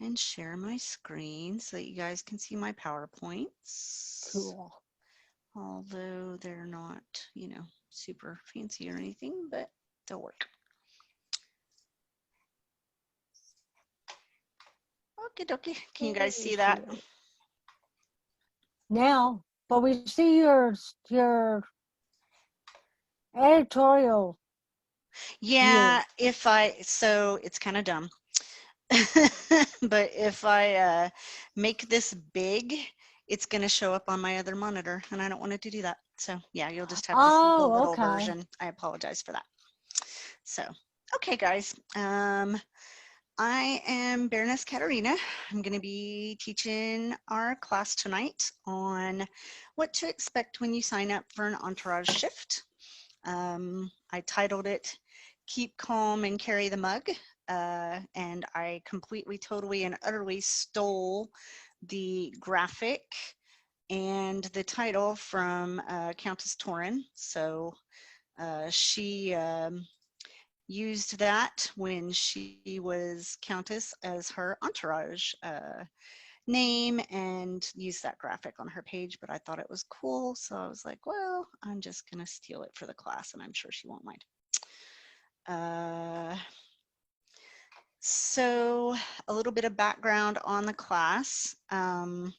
and share my screen so that you guys can see my PowerPoints. Cool. Although they're not, super fancy or anything, but they'll work. Okie dokie. Can you guys see that? Now, but we see your editorial Yeah, view. so it's kind of dumb. But if I make this big, it's going to show up on my other monitor, and I don't want it to do that. So yeah, you'll just have to see the Oh, little okay. version. I apologize for that. So, okay, guys. I am Baroness Caterina. I'm going to be teaching our class tonight on what to expect when you sign up for an Entourage Shift. I titled it Keep Calm and Carry the Mug, and I completely, totally, and utterly stole the graphic and the title from Countess Torin. So she used that when she was Countess as her entourage name and used that graphic on her page, but I thought it was cool. So I was like, well, I'm just going to steal it for the class and I'm sure she won't mind. So a little bit of background on the class. I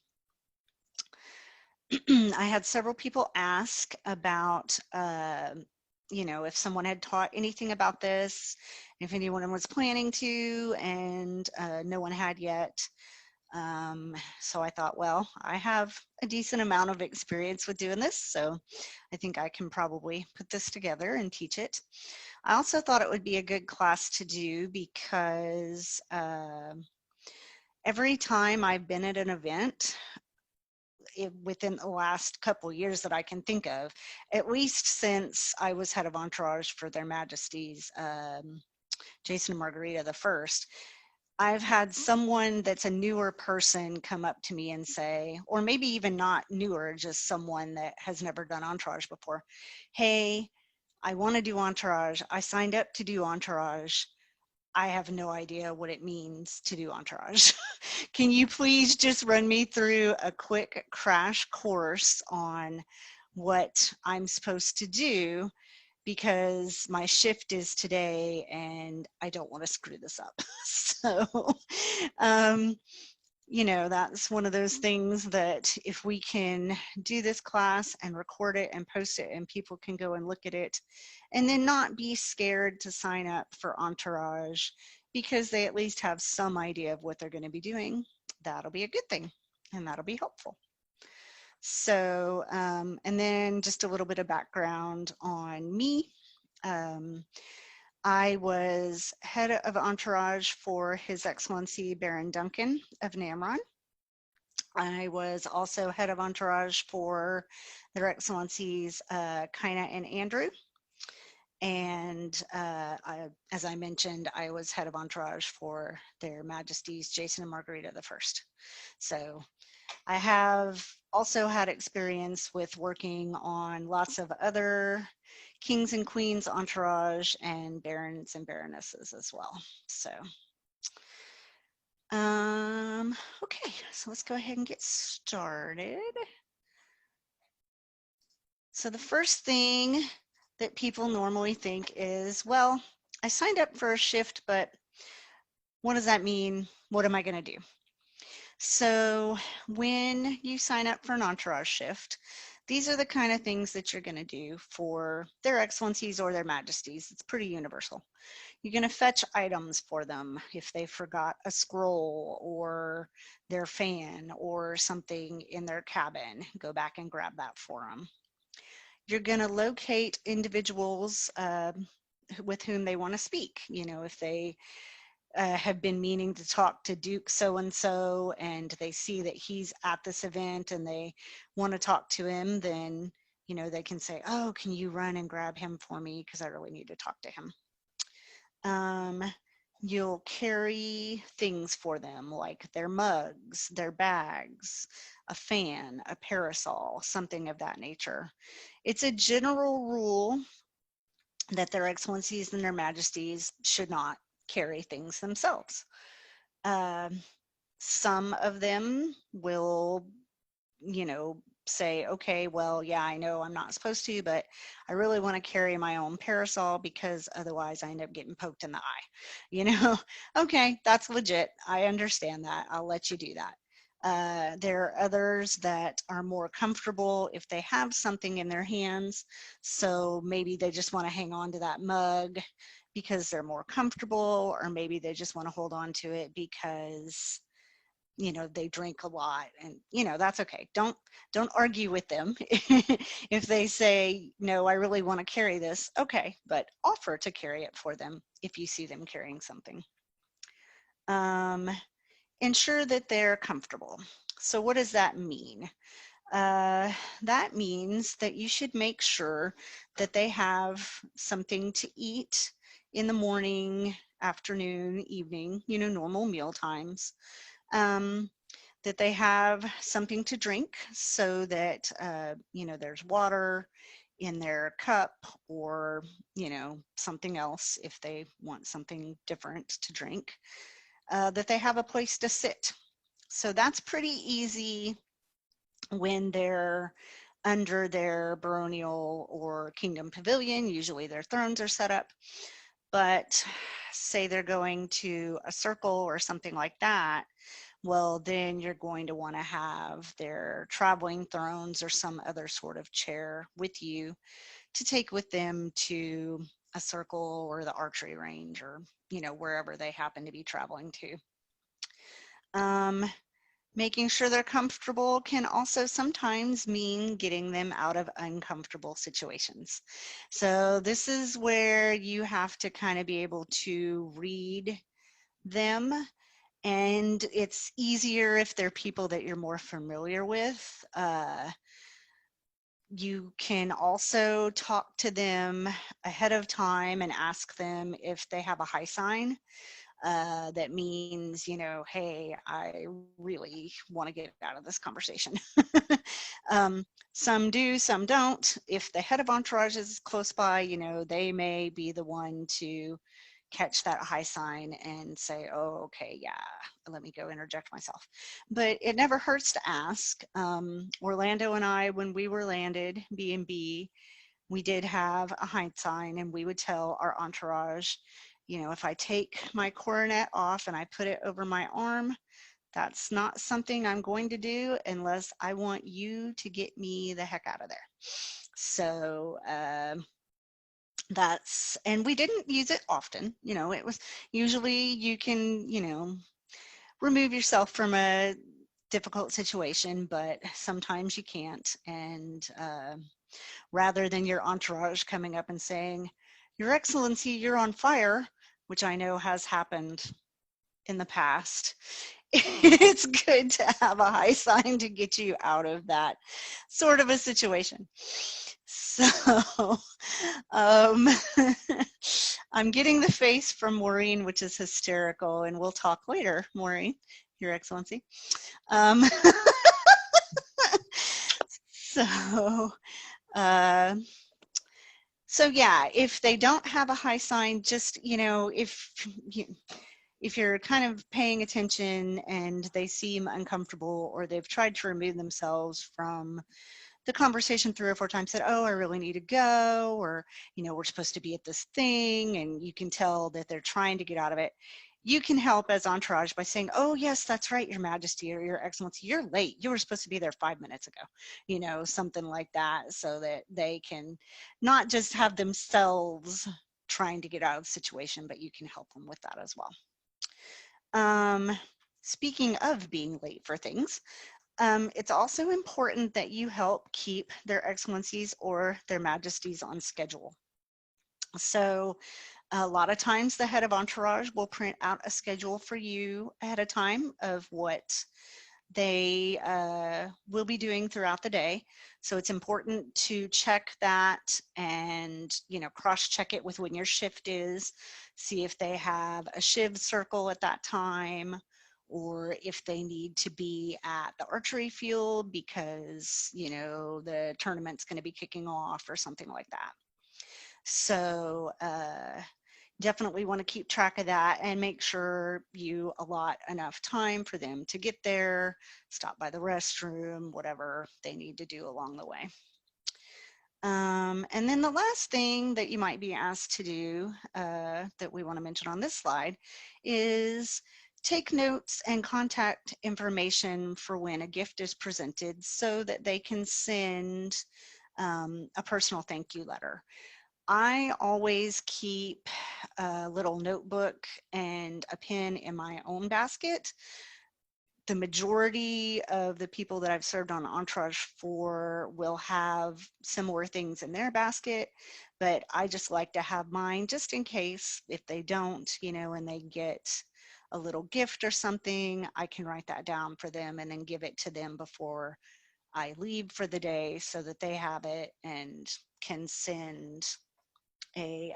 had several people ask about, if someone had taught anything about this, if anyone was planning to, and no one had yet. So I thought, well, I have a decent amount of experience with doing this, so I think I can probably put this together and teach it. I also thought it would be a good class to do because every time I've been at an event, within the last couple years that I can think of, at least since I was head of Entourage for Their Majesties, Jason and Margarita the First, I've had someone that's a newer person come up to me and say, or maybe even not newer, just someone that has never done Entourage before, hey, I want to do Entourage. I signed up to do Entourage. I have no idea what it means to do Entourage. Can you please just run me through a quick crash course on what I'm supposed to do? Because my shift is today and I don't want to screw this up. So, um, that's one of those things that if we can do this class and record it and post it and people can go and look at it and then not be scared to sign up for Entourage because they at least have some idea of what they're going to be doing, that'll be a good thing and that'll be helpful. So, and then just a little bit of background on me. I was head of Entourage for His Excellency Baron Duncan of Namron. I was also head of Entourage for Their Excellencies Kaina and Andrew. And as I mentioned, I was head of Entourage for Their Majesties Jason and Margarita the First. So I have also had experience with working on lots of other kings and queens entourage and barons and baronesses as well. So, okay, so let's go ahead and get started. So the first thing that people normally think is, well, I signed up for a shift, but what does that mean? What am I going to do? So when you sign up for an Entourage Shift, these are the kind of things that you're going to do for Their Excellencies or Their Majesties. It's pretty universal. You're going to fetch items for them if they forgot a scroll or their fan or something in their cabin. Go back and grab that for them. You're going to locate individuals with whom they want to speak. If they have been meaning to talk to Duke so-and-so and they see that he's at this event and they want to talk to him, then, they can say, oh, can you run and grab him for me? Because I really need to talk to him. You'll carry things for them like their mugs, their bags, a fan, a parasol, something of that nature. It's a general rule that Their Excellencies and Their Majesties should not carry things themselves. Some of them will, you know, say, okay, well, yeah, I know I'm not supposed to, but I really want to carry my own parasol because otherwise I end up getting poked in the eye. You know, okay, that's legit. I understand that. I'll let you do that. There are others that are more comfortable if they have something in their hands. So maybe they just want to hang on to that mug because they're more comfortable, or maybe they just want to hold on to it because they drink a lot, and that's okay. Don't argue with them. If they say, no, I really want to carry this, okay, but offer to carry it for them if you see them carrying something. um, Ensure that they're comfortable. So what does that mean? uh, that means that you should make sure that they have something to eat in the morning, afternoon, evening, normal meal times. um, that they have something to drink, so that there's water in their cup, or something else if they want something different to drink. That they have a place to sit. So that's pretty easy when they're under their baronial or kingdom pavilion. Usually their thrones are set up. But say they're going to a circle or something like that, well, then you're going to want to have their traveling thrones or some other sort of chair with you to take with them to a circle or the archery range, or wherever they happen to be traveling to. um, Making sure they're comfortable can also sometimes mean getting them out of uncomfortable situations. So this is where you have to kind of be able to read them. And it's easier if they're people that you're more familiar with. You can also talk to them ahead of time and ask them if they have a high sign. That means, hey, I really want to get out of this conversation. um, some do, some don't. If the head of entourage is close by, they may be the one to catch that high sign and say, oh, okay, yeah, let me go interject myself. But it never hurts to ask. Orlando and I, when we were landed B&B, we did have a high sign, and we would tell our entourage, if I take my coronet off and I put it over my arm, that's not something I'm going to do unless I want you to get me the heck out of there. So and we didn't use it often. It was usually you can, remove yourself from a difficult situation, but sometimes you can't. And rather than your entourage coming up and saying, Your Excellency, you're on fire, which I know has happened in the past, it's good to have a high sign to get you out of that sort of a situation. So um, I'm getting the face from Maureen, which is hysterical, and we'll talk later, Maureen, Your Excellency. Um, so uh, so yeah, if they don't have a high sign, just, if you're kind of paying attention and they seem uncomfortable, or they've tried to remove themselves from the conversation 3 or 4 times, said, oh, I really need to go, or, we're supposed to be at this thing, and you can tell that they're trying to get out of it. You can help as entourage by saying, oh, yes, that's right, Your Majesty or Your Excellency, you're late. You were supposed to be there 5 minutes ago, something like that, so that they can not just have themselves trying to get out of the situation, but you can help them with that as well. Speaking of being late for things, it's also important that you help keep their excellencies or their majesties on schedule. So a lot of times the head of entourage will print out a schedule for you ahead of time of what they will be doing throughout the day. So it's important to check that and, cross-check it with when your shift is, see if they have a shiv circle at that time, or if they need to be at the archery field because, the tournament's going to be kicking off or something like that. So definitely want to keep track of that and make sure you allot enough time for them to get there, stop by the restroom, whatever they need to do along the way. And then the last thing that you might be asked to do that we want to mention on this slide is take notes and contact information for when a gift is presented so that they can send a personal thank you letter. I always keep a little notebook and a pen in my own basket. The majority of the people that I've served on Entourage for will have similar things in their basket, but I just like to have mine just in case if they don't, and they get a little gift or something, I can write that down for them and then give it to them before I leave for the day so that they have it and can send a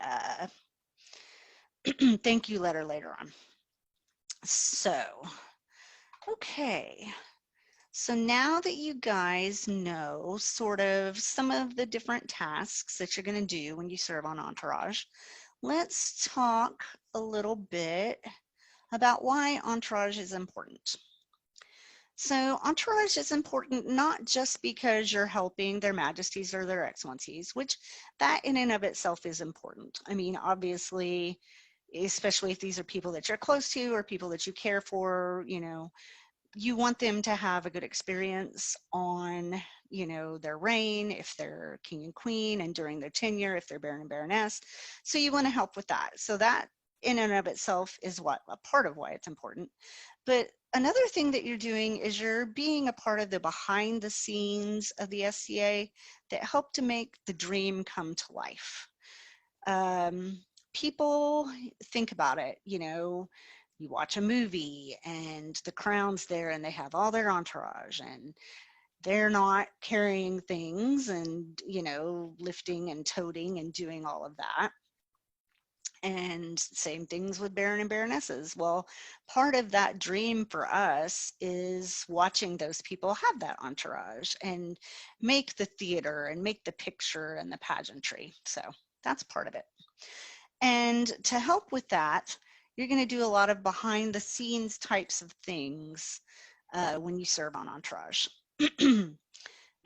thank you letter later on. So, okay. So now that you guys know sort of some of the different tasks that you're going to do when you serve on Entourage, let's talk a little bit about why Entourage is important. So Entourage is important not just because you're helping their majesties or their excellencies, which that in and of itself is important. I mean, obviously, especially if these are people that you're close to or people that you care for, you want them to have a good experience on, their reign, if they're king and queen, and during their tenure, if they're baron and baroness. So you want to help with that. So that in and of itself is what a part of why it's important. But another thing that you're doing is you're being a part of the behind the scenes of the SCA that help to make the dream come to life. People think about it, you watch a movie and the crown's there and they have all their entourage and they're not carrying things and, lifting and toting and doing all of that. And same things with baron and baronesses. Well, part of that dream for us is watching those people have that entourage and make the theater and make the picture and the pageantry. So that's part of it. And to help with that, you're going to do a lot of behind the scenes types of things when you serve on Entourage.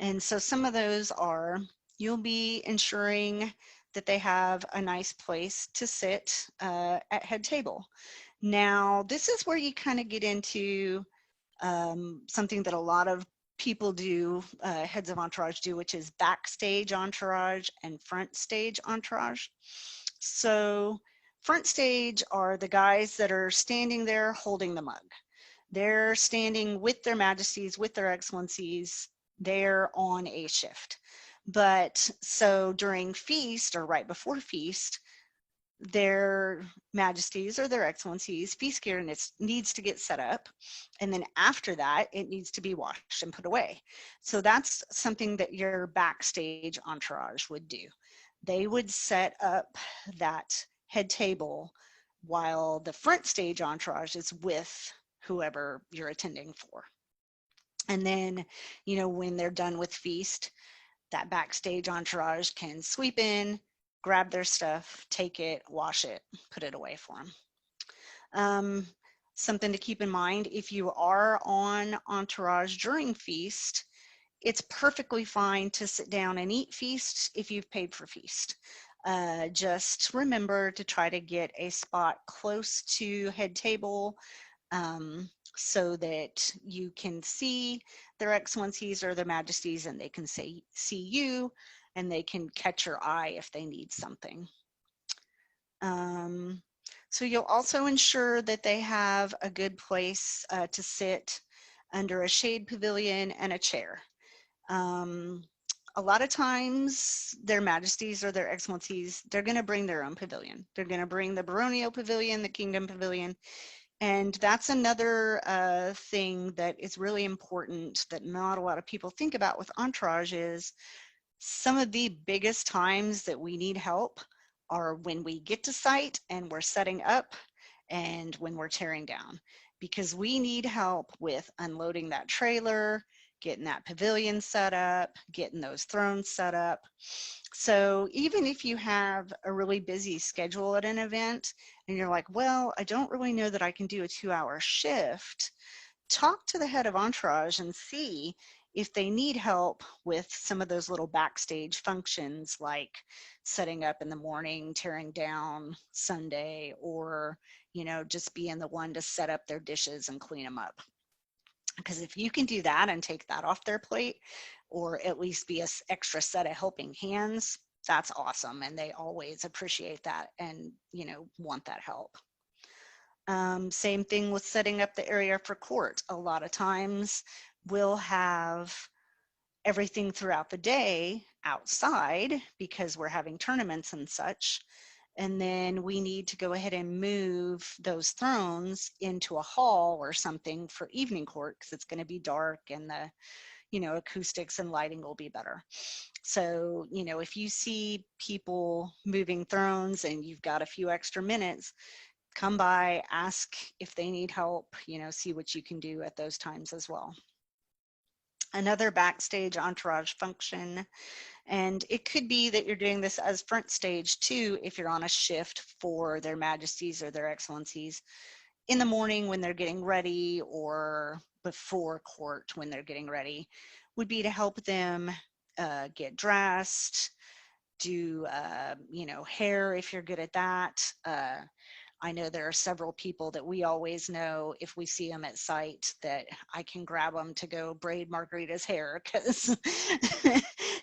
And so some of those are you'll be ensuring that they have a nice place to sit at head table. Now, this is where you kind of get into something that a lot of people do, heads of entourage do, which is backstage entourage and front stage entourage. So front stage are the guys that are standing there holding the mug. They're standing with their majesties, with their excellencies. They're on a shift. But so during feast or right before feast, their majesties or their excellencies, feast gear needs to get set up. And then after that, it needs to be washed and put away. So that's something that your backstage entourage would do. They would set up that head table while the front stage entourage is with whoever you're attending for. And then, when they're done with feast, that backstage entourage can sweep in, grab their stuff, take it, wash it, put it away for them. Something to keep in mind, if you are on entourage during feast, it's perfectly fine to sit down and eat feast if you've paid for feast. Just remember to try to get a spot close to head table so that you can see their excellencies or their majesties and they can see you and they can catch your eye if they need something. So you'll also ensure that they have a good place to sit under a shade pavilion and a chair. A lot of times their majesties or their excellencies, they're going to bring their own pavilion. They're going to bring the baronial pavilion, the kingdom pavilion. And that's another thing that is really important that not a lot of people think about with entourage is some of the biggest times that we need help are when we get to site and we're setting up and when we're tearing down, because we need help with unloading that trailer, getting that pavilion set up, getting those thrones set up. So even if you have a really busy schedule at an event and you're like, well, I don't really know that I can do a 2-hour shift, talk to the head of Entourage and see if they need help with some of those little backstage functions like setting up in the morning, tearing down Sunday, or, just being the one to set up their dishes and clean them up. Because if you can do that and take that off their plate, or at least be an extra set of helping hands, that's awesome. And they always appreciate that and, want that help. Same thing with setting up the area for court. A lot of times we'll have everything throughout the day outside because we're having tournaments and such. And then we need to go ahead and move those thrones into a hall or something for evening court because it's going to be dark and the, acoustics and lighting will be better. So, if you see people moving thrones and you've got a few extra minutes, come by, ask if they need help, see what you can do at those times as well. Another backstage entourage function, and it could be that you're doing this as front stage too if you're on a shift for their majesties or their excellencies in the morning when they're getting ready or before court when they're getting ready, would be to help them get dressed, do hair if you're good at that. I know there are several people that we always know if we see them at site that I can grab them to go braid Margarita's hair because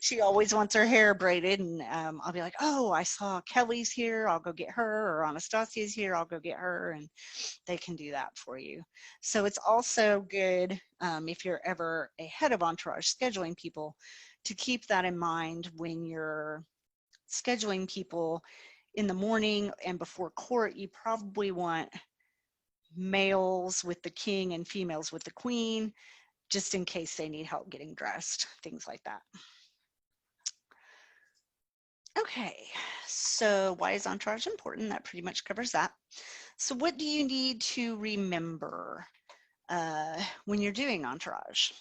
she always wants her hair braided, and I'll be like, oh, I saw Kelly's here, I'll go get her, or Anastasia's here, I'll go get her, and they can do that for you. So it's also good if you're ever ahead of Entourage scheduling people to keep that in mind when you're scheduling people in the morning and before court. You probably want males with the king and females with the queen, just in case they need help getting dressed, things like that. Okay, so why is Entourage important? That pretty much covers that. So what do you need to remember when you're doing Entourage?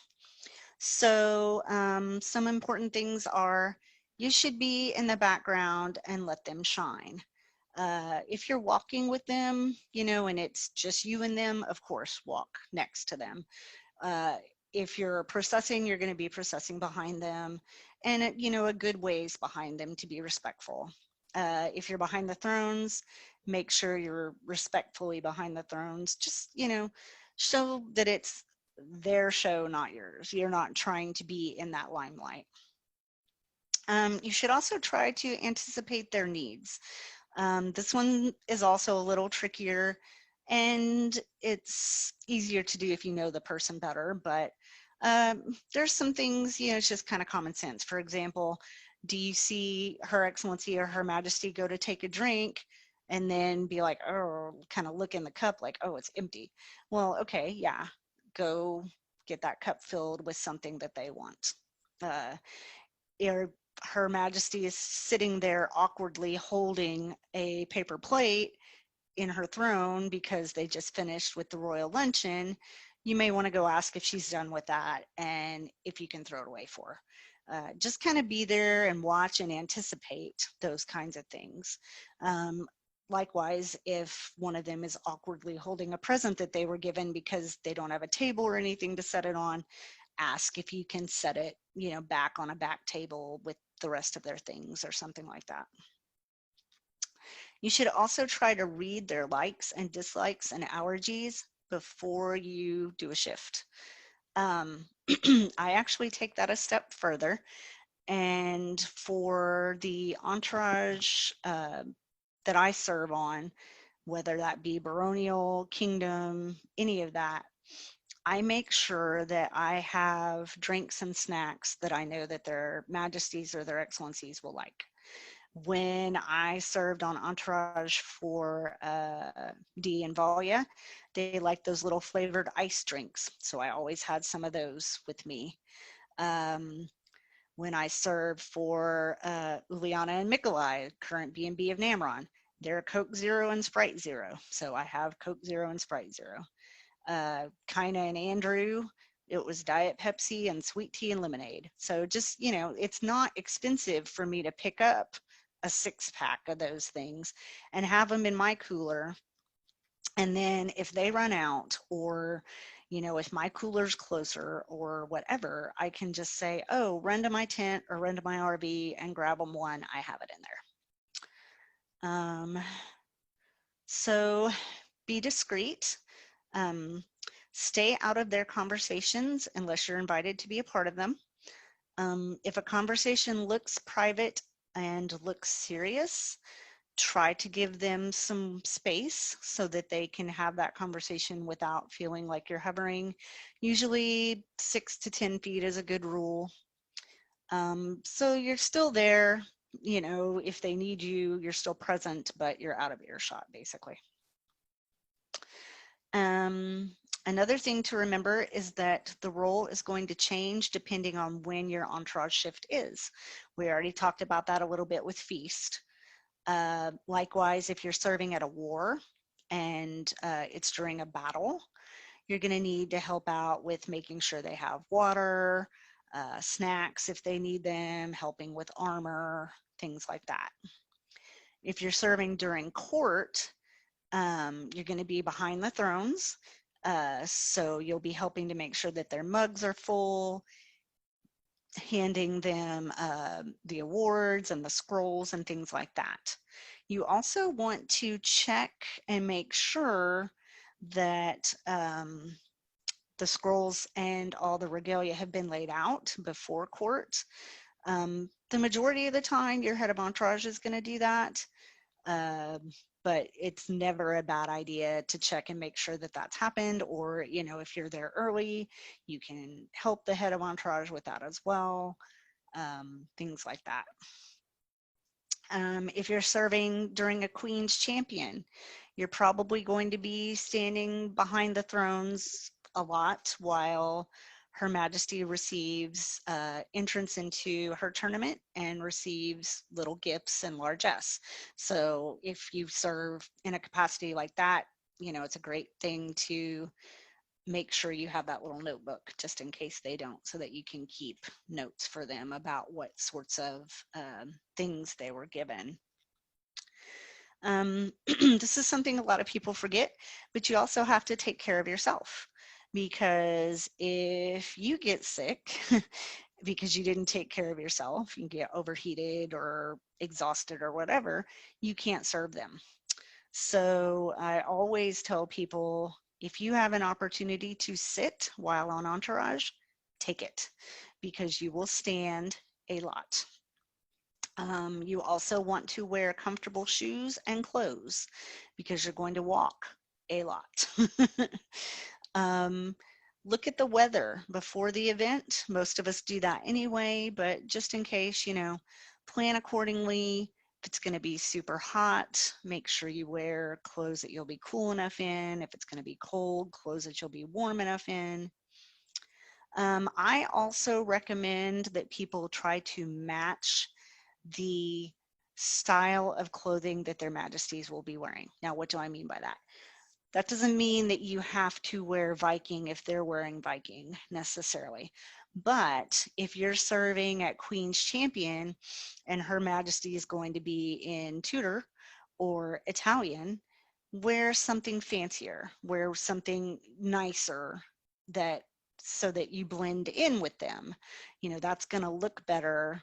So some important things are you should be in the background and let them shine. If you're walking with them, and it's just you and them, of course, walk next to them. If you're processing, you're going to be processing behind them and, a good ways behind them to be respectful. If you're behind the thrones, make sure you're respectfully behind the thrones. Just, show that it's their show, not yours. You're not trying to be in that limelight. You should also try to anticipate their needs. This one is also a little trickier and it's easier to do if you know the person better, but there's some things, it's just kind of common sense. For example, do you see Her Excellency or Her Majesty go to take a drink and then be like, oh, kind of look in the cup like, oh, it's empty? Well, okay, yeah, go get that cup filled with something that they want. Or Her Majesty is sitting there awkwardly holding a paper plate in her throne because they just finished with the royal luncheon. You may want to go ask if she's done with that and if you can throw it away for her. Just kind of be there and watch and anticipate those kinds of things. Likewise, if one of them is awkwardly holding a present that they were given because they don't have a table or anything to set it on, ask if you can set it, back on a back table with the rest of their things or something like that. You should also try to read their likes and dislikes and allergies before you do a shift. I actually take that a step further, and for the entourage that I serve on, whether that be baronial, kingdom, any of that, I make sure that I have drinks and snacks that I know that their majesties or their excellencies will like. When I served on Entourage for Dee and Valia, they like those little flavored ice drinks. So I always had some of those with me. When I served for Uliana and Mikolai, current B&B of Namron, they're Coke Zero and Sprite Zero. So I have Coke Zero and Sprite Zero. Kaina and Andrew, It was Diet Pepsi and sweet tea and lemonade. So just, it's not expensive for me to pick up a 6-pack of those things and have them in my cooler. And then if they run out, or, if my cooler's closer or whatever, I can just say, oh, run to my tent or run to my RV and grab them one. I have it in there. So be discreet. Stay out of their conversations unless you're invited to be a part of them. If a conversation looks private and looks serious, try to give them some space so that they can have that conversation without feeling like you're hovering. Usually 6 to 10 feet is a good rule. So you're still there, if they need you, you're still present, but you're out of earshot, basically. Another thing to remember is that the role is going to change depending on when your entourage shift is. We already talked about that a little bit with feast. Likewise, if you're serving at a war and it's during a battle, you're going to need to help out with making sure they have water, snacks if they need them, helping with armor, things like that. If you're serving during court, you're going to be behind the thrones. So you'll be helping to make sure that their mugs are full, handing them the awards and the scrolls and things like that. You also want to check and make sure that the scrolls and all the regalia have been laid out before court. The majority of the time, your head of entourage is going to do that. But it's never a bad idea to check and make sure that that's happened, or if you're there early, you can help the head of entourage with that as well, things like that. If you're serving during a Queen's Champion, you're probably going to be standing behind the thrones a lot while Her Majesty receives entrance into her tournament and receives little gifts and largesse. So if you serve in a capacity like that, it's a great thing to make sure you have that little notebook just in case they don't, so that you can keep notes for them about what sorts of things they were given. This is something a lot of people forget, but you also have to take care of yourself, because if you get sick because you didn't take care of yourself, you get overheated or exhausted or whatever, you can't serve them. So I always tell people, if you have an opportunity to sit while on entourage, take it, because you will stand a lot. You also want to wear comfortable shoes and clothes because you're going to walk a lot. Look at the weather before the event. Most of us do that anyway, but just in case, plan accordingly. If it's going to be super hot, make sure you wear clothes that you'll be cool enough in. If it's going to be cold, clothes that you'll be warm enough in. I also recommend that people try to match the style of clothing that their majesties will be wearing. Now, what do I mean by that? That doesn't mean that you have to wear Viking if they're wearing Viking necessarily. But if you're serving at Queen's Champion and Her Majesty is going to be in Tudor or Italian, wear something fancier, wear something nicer, so that you blend in with them. That's going to look better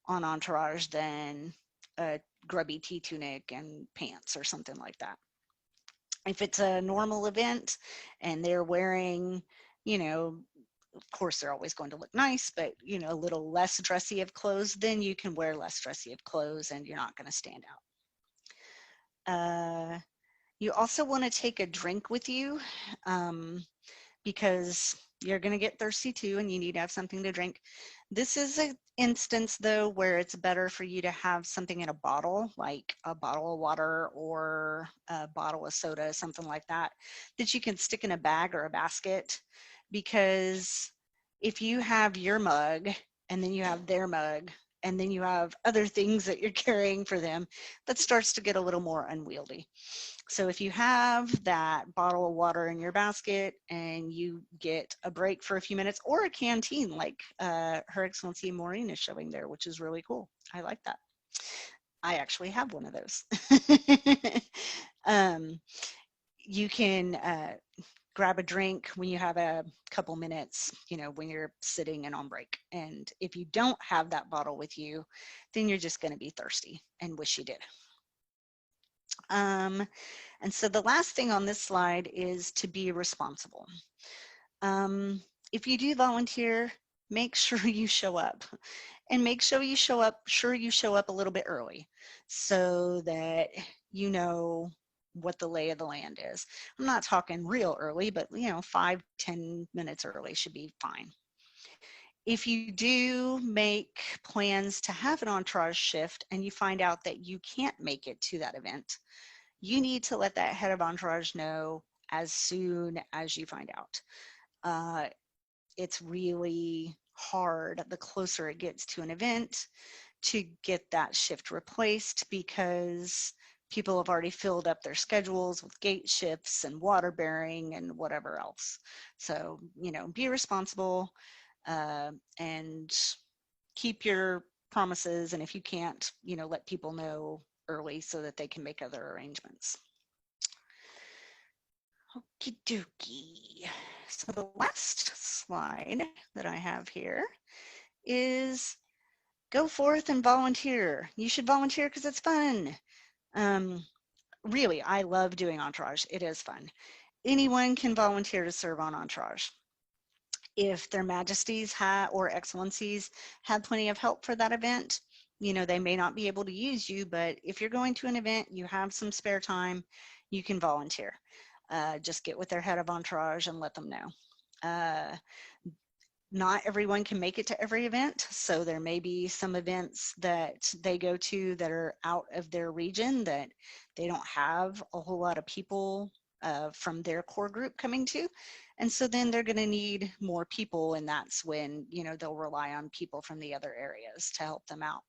on entourage than a grubby tea tunic and pants or something like that. If it's a normal event and they're wearing, of course they're always going to look nice, but a little less dressy of clothes, then you can wear less dressy of clothes and you're not going to stand out. You also want to take a drink with you, because you're going to get thirsty too and you need to have something to drink. This is an instance though where it's better for you to have something in a bottle, like a bottle of water or a bottle of soda, something like that, that you can stick in a bag or a basket. Because if you have your mug and then you have their mug and then you have other things that you're carrying for them, that starts to get a little more unwieldy. So if you have that bottle of water in your basket and you get a break for a few minutes, or a canteen like Her Excellency Maureen is showing there, which is really cool. I like that. I actually have one of those. um, you can grab a drink when you have a couple minutes, when you're sitting and on break. And if you don't have that bottle with you, then you're just going to be thirsty and wish you did. And so the last thing on this slide is to be responsible. If you do volunteer, make sure you show up, and make sure you show up a little bit early so that you know what the lay of the land is. I'm not talking real early, but 5-10 minutes early should be fine. If you do make plans to have an entourage shift and you find out that you can't make it to that event, you need to let that head of entourage know as soon as you find out. It's really hard the closer it gets to an event to get that shift replaced, because people have already filled up their schedules with gate shifts and water bearing and whatever else. So, be responsible and keep your promises. And if you can't, let people know early so that they can make other arrangements. Okie dokie. So the last slide that I have here is go forth and volunteer. You should volunteer because it's fun. Really, I love doing Entourage. It is fun. Anyone can volunteer to serve on Entourage. If their majesties or excellencies have plenty of help for that event, they may not be able to use you, but if you're going to an event, you have some spare time, you can volunteer. Just get with their head of Entourage and let them know. Not everyone can make it to every event, so there may be some events that they go to that are out of their region that they don't have a whole lot of people from their core group coming to, and so then they're going to need more people, and that's when they'll rely on people from the other areas to help them out.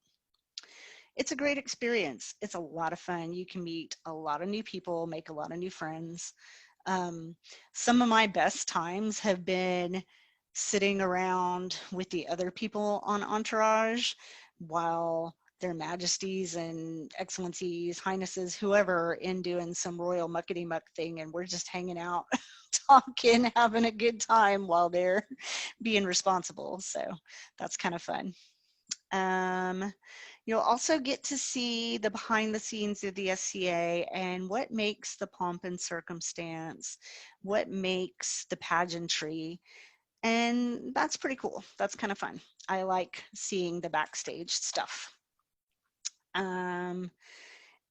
It's a great experience. It's a lot of fun. You can meet a lot of new people, make a lot of new friends. Some of my best times have been sitting around with the other people on Entourage while their majesties and excellencies, highnesses, whoever are in doing some royal muckety muck thing, and we're just hanging out, talking, having a good time while they're being responsible. So that's kind of fun. You'll also get to see the behind the scenes of the SCA and what makes the pomp and circumstance, what makes the pageantry, and that's pretty cool. That's kind of fun. I like seeing the backstage stuff. And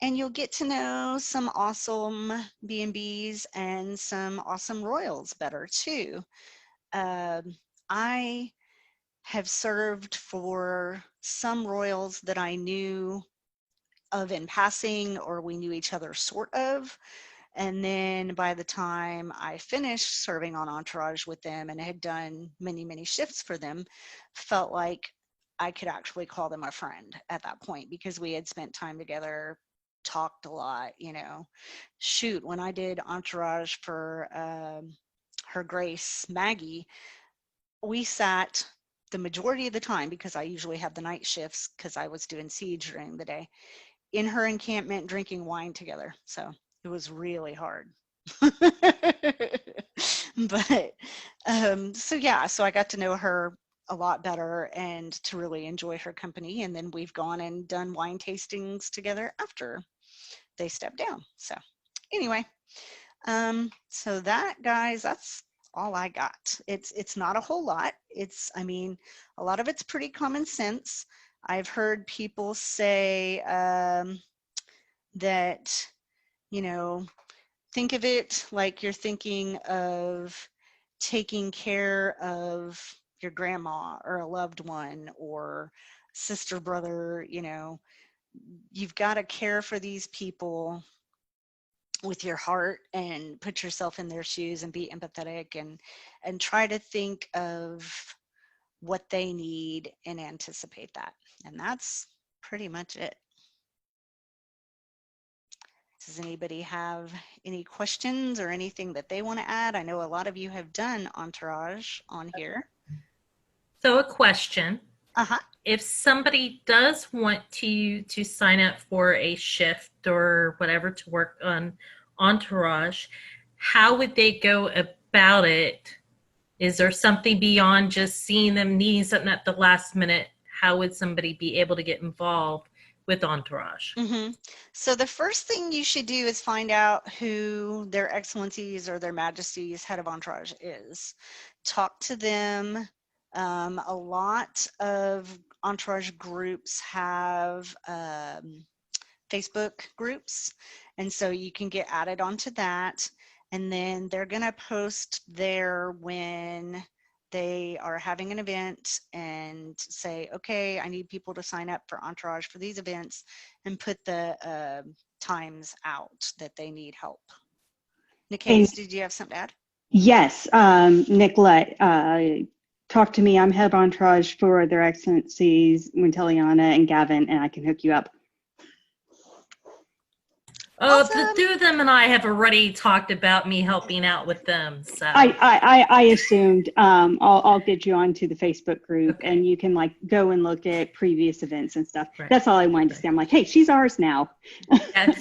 you'll get to know some awesome B&Bs and some awesome royals better too. I have served for some royals that I knew of in passing, or we knew each other sort of. And then by the time I finished serving on Entourage with them and had done many, many shifts for them, felt like I could actually call them a friend at that point because we had spent time together, talked a lot, Shoot, when I did Entourage for Her Grace Maggie, we sat the majority of the time, because I usually have the night shifts because I was doing siege during the day, in her encampment drinking wine together. So it was really hard. But so yeah, so I got to know her a lot better and to really enjoy her company. And then we've gone and done wine tastings together after they stepped down. So anyway, so that, guys, that's all I got. It's not a whole lot. I mean, a lot of it's pretty common sense. I've heard people say that, think of it like you're thinking of taking care of your grandma or a loved one or sister, brother, you've got to care for these people with your heart and put yourself in their shoes and be empathetic and try to think of what they need and anticipate that. And that's pretty much it. Does anybody have any questions or anything that they want to add? I know a lot of you have done Entourage on here. So a question. Uh-huh. If somebody does want to sign up for a shift or whatever to work on Entourage, how would they go about it? Is there something beyond just seeing them needing something at the last minute? How would somebody be able to get involved with Entourage? Mm-hmm. So the first thing you should do is find out who their excellencies or their majesties head of Entourage is. Talk to them. A lot of Entourage groups have Facebook groups, and so you can get added onto that, and then they're going to post there when they are having an event and say, okay, I need people to sign up for Entourage for these events, and put the times out that they need help. Nikkei, did you have something to add? Yes, Nicolette, talk to me. I'm head of Entourage for their excellencies, Winteliana and Gavin, and I can hook you up. Oh, Awesome. the two of them and I have already talked about me helping out with them. So I assumed I'll get you onto the Facebook group, Okay. and you can like go and look at previous events and stuff. Right. That's all I wanted to say. I'm like, hey, she's ours now. Yeah,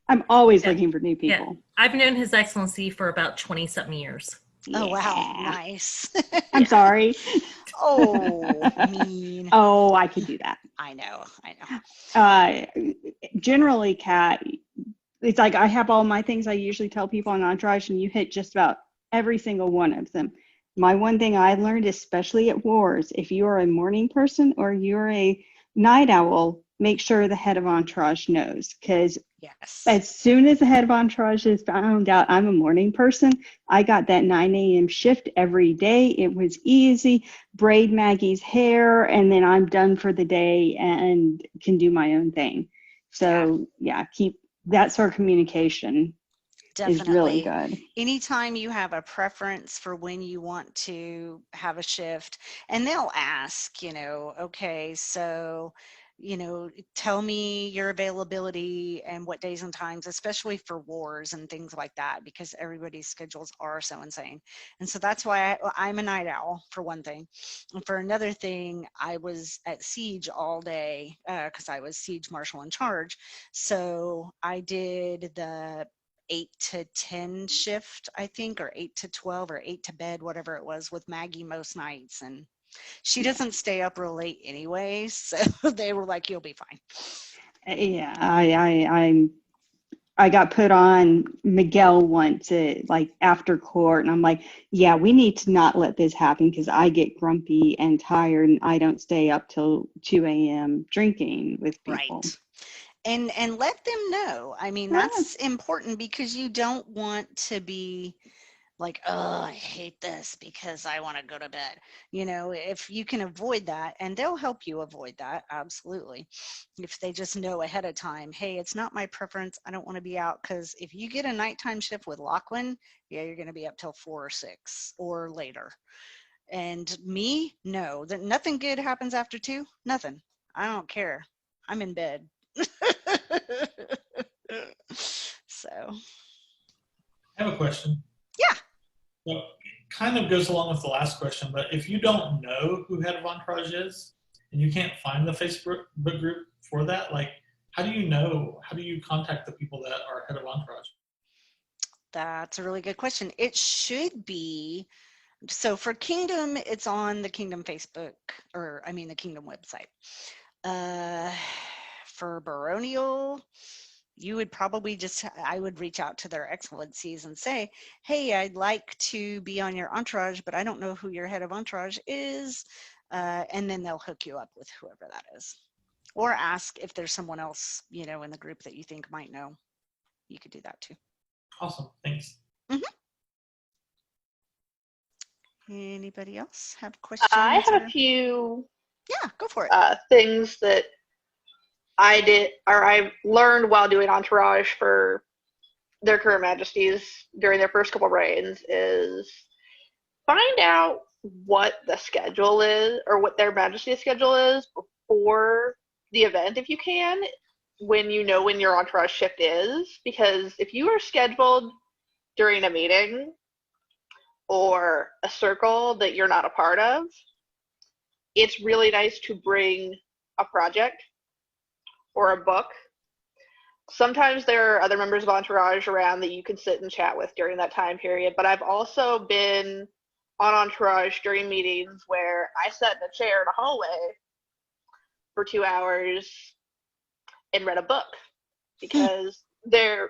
I'm always Yeah. looking for new yeah. people. I've known His Excellency for about 20-something years. Oh, wow. Yeah. Nice. I'm sorry. Oh, mean. Oh, I could do that. I know. Generally, Kat, it's like I have all my things I usually tell people on Entourage, and you hit just about every single one of them. My one thing I learned, especially at wars, if you are a morning person or you're a night owl, make sure the head of Entourage knows, because Yes. as soon as the head of Entourage is found out I'm a morning person, I got that 9 a.m. shift every day. It was easy. Braid Maggie's hair, and then I'm done for the day and can do my own thing. So yeah, keep that sort of communication is really good. Anytime you have a preference for when you want to have a shift, and they'll ask, okay, so tell me your availability and what days and times, especially for wars and things like that, because everybody's schedules are so insane. And so that's why I'm a night owl, for one thing. And for another thing, I was at siege all day because I was siege marshal in charge. So I did the 8 to 10 shift, I think, or 8 to 12 or 8 to bed, whatever it was, with Maggie most nights. And she doesn't stay up real late anyway, so they were like, you'll be fine. Yeah, I got put on Miguel once at like after court, and I'm like, yeah, we need to not let this happen, because I get grumpy and tired and I don't stay up till 2 a.m. drinking with people. Right. And let them know. I mean, that's important, because you don't want to be like, oh, I hate this because I want to go to bed. If you can avoid that, and they'll help you avoid that, absolutely. If they just know ahead of time, hey, it's not my preference, I don't want to be out, because if you get a nighttime shift with Lachlan, yeah, you're going to be up till 4 or 6 or later. And me, no, nothing good happens after 2. Nothing. I don't care. I'm in bed. So. I have a question. Yeah. So, kind of goes along with the last question, but if you don't know who head of Entourage is, and you can't find the Facebook group for that, like, how do you contact the people that are head of Entourage? That's a really good question. It should be, so for Kingdom, it's on the Kingdom Facebook, the Kingdom website. For Baronial, you would probably I would reach out to their excellencies and say, hey, I'd like to be on your Entourage, but I don't know who your head of Entourage is. And then they'll hook you up with whoever that is. Or ask if there's someone else, in the group that you think might know. You could do that too. Awesome, thanks. Mm-hmm. Anybody else have questions? I have a few. Yeah, go for it. Things that I did, or I learned while doing Entourage for their current majesties during their first couple reigns, is find out what the schedule is, or what their majesty's schedule is before the event, if you can. when you know when your entourage shift is, because if you are scheduled during a meeting or a circle that you're not a part of, it's really nice to bring a project or a book. Sometimes there are other members of Entourage around that you can sit and chat with during that time period, but I've also been on Entourage during meetings where I sat in a chair in a hallway for 2 hours and read a book because there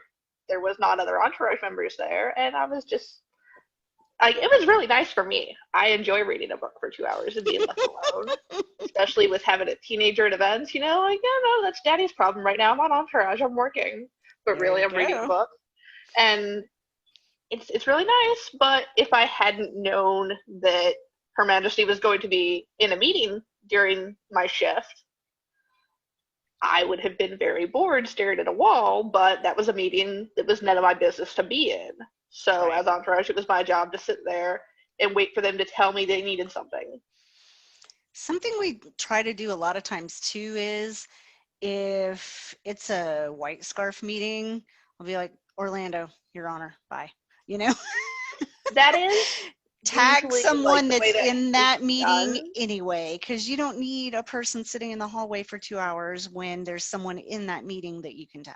was not other Entourage members there, and I was just like, it was really nice for me. I enjoy reading a book for 2 hours and being left alone, especially with having a teenager at events. You know, like, yeah, no, that's Daddy's problem right now. I'm on Entourage. I'm working, but There really, you I'm reading a go. book, and it's really nice. But if I hadn't known that Her Majesty was going to be in a meeting during my shift, I would have been very bored staring at a wall, but that was a meeting that was none of my business to be in. So Right. as Entourage, it was my job to sit there and wait for them to tell me they needed something. Something we try to do a lot of times too is if it's a white scarf meeting, I'll be like, Orlando, Your Honor, bye. You know, That is tag usually someone the way that's in that it's meeting done. anyway, because you don't need a person sitting in the hallway for 2 hours when there's someone in that meeting that you can tag.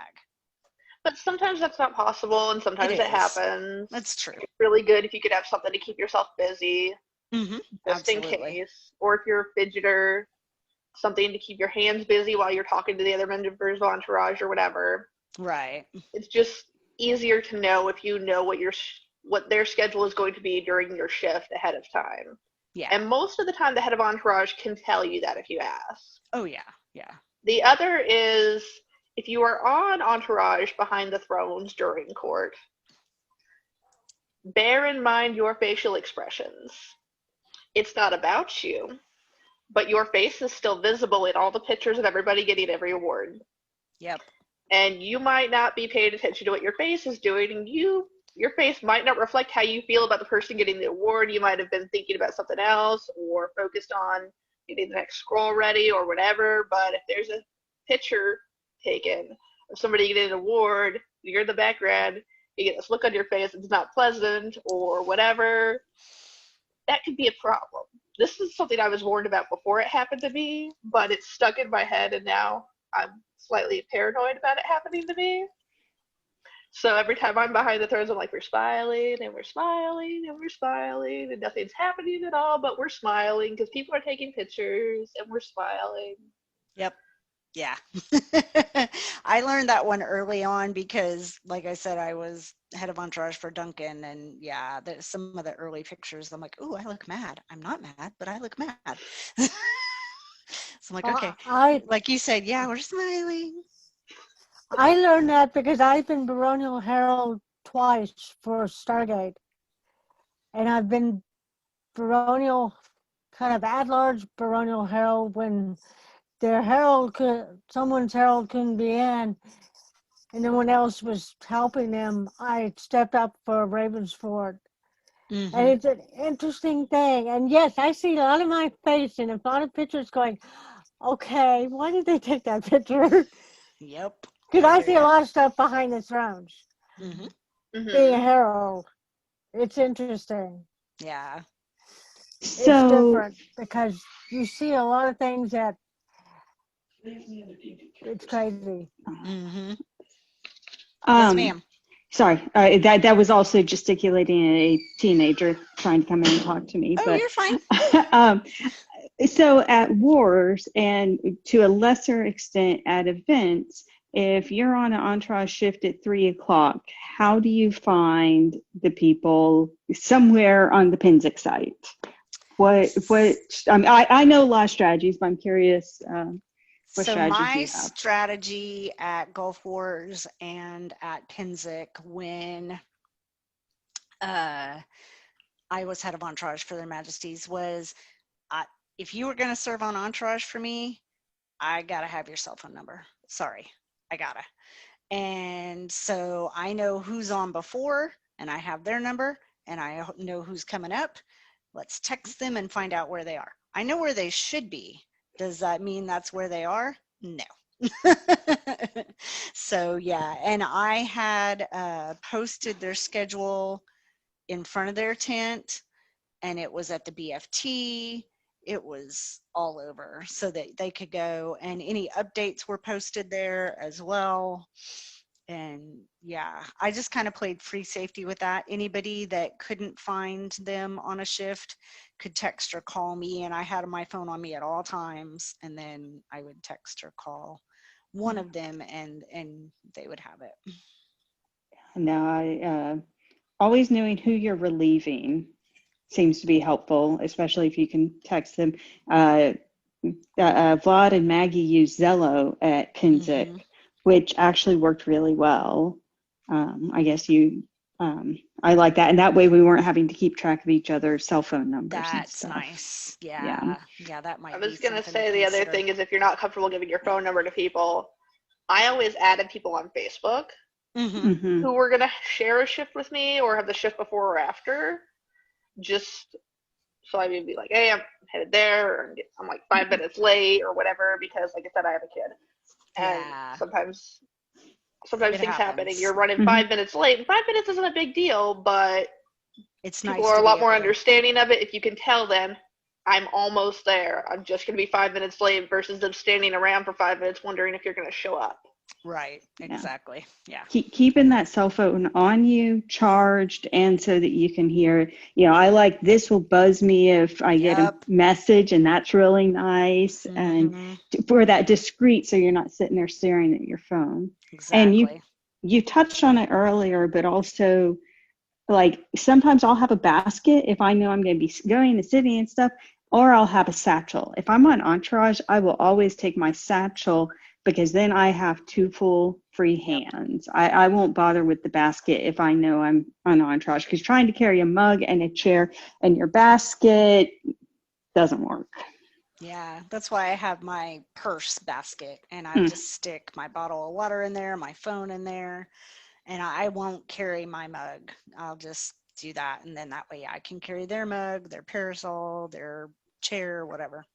But sometimes that's not possible, and sometimes it is. happens. That's true. It's really good if you could have something to keep yourself busy, Mm-hmm. just in Absolutely. case. Or if you're a fidgeter, something to keep your hands busy while you're talking to the other members of Entourage or whatever. Right. It's just easier to know if you know what their schedule is going to be during your shift ahead of time. Yeah. And most of the time, the head of Entourage can tell you that if you ask. Oh, yeah. Yeah. The other is if you are on Entourage behind the thrones during court, bear in mind your facial expressions. It's not about you, but your face is still visible in all the pictures of everybody getting every award. Yep. And you might not be paying attention to what your face is doing, and your face might not reflect how you feel about the person getting the award. You might have been thinking about something else or focused on getting the next scroll ready or whatever. But if there's a picture taken of somebody getting an award, you're in the background, you get this look on your face, it's not pleasant or whatever, that could be a problem. This is something I was warned about before it happened to me, but it's stuck in my head, and now I'm slightly paranoid about it happening to me. So every time I'm behind the thrones, I'm like, we're smiling and we're smiling and we're smiling, and nothing's happening at all, but we're smiling because people are taking pictures and we're smiling. Yep. Yeah. I learned that one early on because, like I said, I was head of Entourage for Duncan, and yeah, there's some of the early pictures. I'm like, oh, I look mad. I'm not mad, but I look mad. So I'm like, okay. Like you said, yeah, we're smiling. I learned that because I've been Baronial Herald twice for Stargate. And I've been Baronial, kind of at-large Baronial Herald when their herald someone's herald couldn't be in, and no one else was helping them. I stepped up for Ravensford. Mm-hmm. And it's an interesting thing. And yes, I see a lot of my face in a lot of pictures going, okay, why did they take that picture? Yep. Because I see a lot of stuff behind the thrones. Mm-hmm. Mm-hmm. Being a herald, it's interesting. Yeah. It's So, different because you see a lot of things that it's crazy. Mm-hmm. Yes, ma'am. Sorry, that was also gesticulating at a teenager trying to come in and talk to me. Oh, but you're fine. So at wars and to a lesser extent at events, if you're on an Entourage shift at 3 o'clock, how do you find the people somewhere on the Pinzik site? I know a lot of strategies, but I'm curious. What So strategies do my you have? strategy at Gulf Wars and at Pinzik when I was head of Entourage for their Majesties was, if you were going to serve on Entourage for me, I got to have your cell phone number. Sorry, I gotta. And so I know who's on before, and I have their number, and I know who's coming up. Let's text them and find out where they are. I know where they should be. Does that mean that's where they are? No. So yeah, and I had posted their schedule in front of their tent, and it was at the BFT. It was all over so that they could go, and any updates were posted there as well. And yeah, I just kind of played free safety with that. Anybody that couldn't find them on a shift could text or call me, and I had my phone on me at all times, and then I would text or call one of them, and they would have it. No, I always knowing who you're relieving seems to be helpful, especially if you can text them. Vlad and Maggie used Zello at Kinzik, which actually worked really well. I guess I like that. And that way we weren't having to keep track of each other's cell phone numbers and That's stuff. nice. Yeah, that might I be was going to something say the other consider. thing is if you're not comfortable giving your phone number to people, I always added people on Facebook Mhm. who were going to share a shift with me or have the shift before or after, just so I would be like, hey, I'm headed there, or I'm like 5 minutes late or whatever, because like I said, I have a kid. And Yeah, sometimes it things happen and happens. you're running Mhm. 5 minutes late, and 5 minutes isn't a big deal, but It's people nice are to a be lot more able to. understanding of it if you can tell them I'm almost there. I'm just going to be 5 minutes late versus them standing around for 5 minutes wondering if you're going to show up. Right, Yeah. exactly. Yeah. Keeping that cell phone on you, charged, and so that you can hear. I like this will buzz me if I get a Yep. message, and that's really nice. And Mhm. for that discreet, so you're not sitting there staring at your phone. And Exactly. you touched on it earlier, but also like sometimes I'll have a basket if I know I'm going to be going to city and stuff, or I'll have a satchel. If I'm on Entourage, I will always take my satchel because then I have two full free hands. I won't bother with the basket if I know I'm on Entourage, because trying to carry a mug and a chair and your basket doesn't work. Yeah, that's why I have my purse basket, and I Hmm. just stick my bottle of water in there, my phone in there, and I won't carry my mug. I'll just do that, and then that way I can carry their mug, their parasol, their chair, whatever.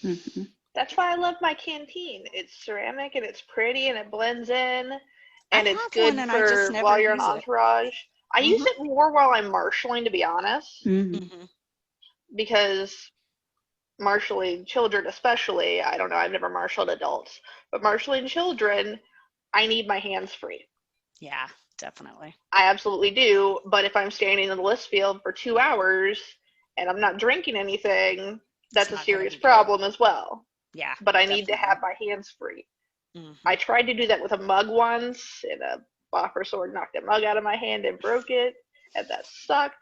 Mhm. That's why I love my canteen. It's ceramic and it's pretty and it blends in, I and it's have one, good and I just for never while you're on use it. Entourage. I use Mhm. it more while I'm marshalling, to be honest, Mhm. Mhm. because marshalling children, especially, I don't know, I've never marshaled adults, but marshalling children, I need my hands free. Yeah, definitely. I absolutely do. But if I'm standing in the list field for 2 hours and I'm not drinking anything, It's that's a not going to serious be good. problem as well. Yeah, But I need to definitely. have my hands free. Mhm. I tried to do that with a mug once, and a boffer sword knocked a mug out of my hand and broke it, and that sucked.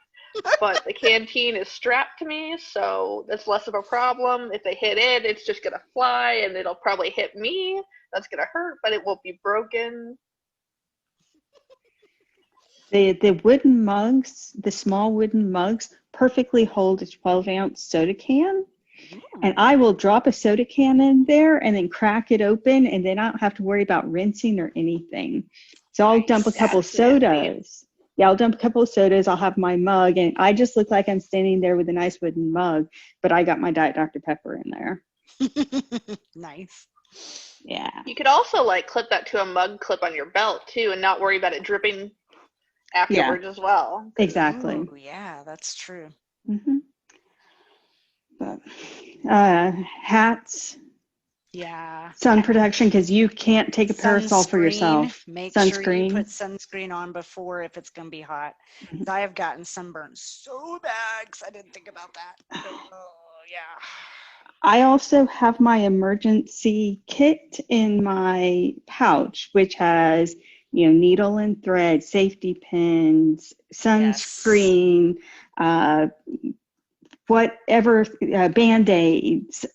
But the canteen is strapped to me, so that's less of a problem. If they hit it, it's just gonna fly, and it'll probably hit me. That's gonna hurt, but it won't be broken. The wooden mugs, the small wooden mugs, perfectly hold a 12-ounce soda can. And Ooh, I will drop a soda can in there and then crack it open, and then I don't have to worry about rinsing or anything. So I'll dump a nice. couple That's handy. sodas. Yeah, I'll dump a couple of sodas. I'll have my mug, and I just look like I'm standing there with a nice wooden mug, but I got my Diet Dr. Pepper in there. Nice. Yeah. You could also like clip that to a mug clip on your belt too, and not worry about it dripping Yeah, afterwards as well. exactly. Ooh, yeah, that's true. Hmm. But hats, Yeah. sun protection, because you can't take a parasol for Sunscreen. yourself. Make sure you Sunscreen. put sunscreen on before if it's going to be hot. Mhm. 'Cause I have gotten sunburned so bad because I didn't think about that. Oh, yeah. I also have my emergency kit in my pouch, which has, needle and thread, safety pins, Yes. sunscreen, whatever, Band-Aids,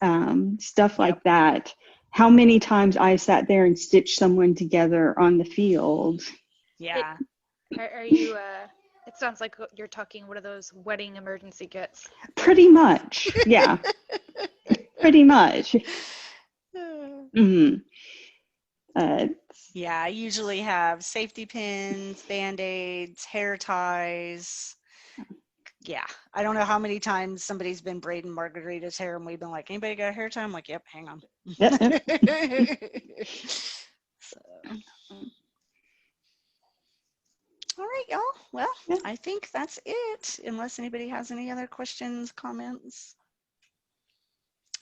stuff Yep. like that. How many times I sat there and stitched someone together on the field. Yeah. Are you, it sounds like you're talking one of those wedding emergency kits. Pretty much. Yeah, pretty much. Mhm. Uh, Yeah, I usually have safety pins, band-aids, hair ties, yeah, I don't know how many times somebody's been braiding Margarita's hair and we've been like, anybody got a hair tie? I'm like, yep, hang on. Yep, So, all right, y'all. Well, Yeah. I think that's it, unless anybody has any other questions, comments.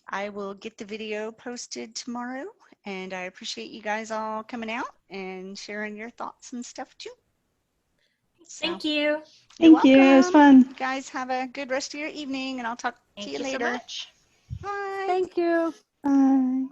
I will get the video posted tomorrow, and I appreciate you guys all coming out and sharing your thoughts and stuff too. So, Thank you. you're Thank you. It was welcome. fun. You guys have a good rest of your evening, and I'll talk to Thank you you so later. much. Bye. Thank you. Bye.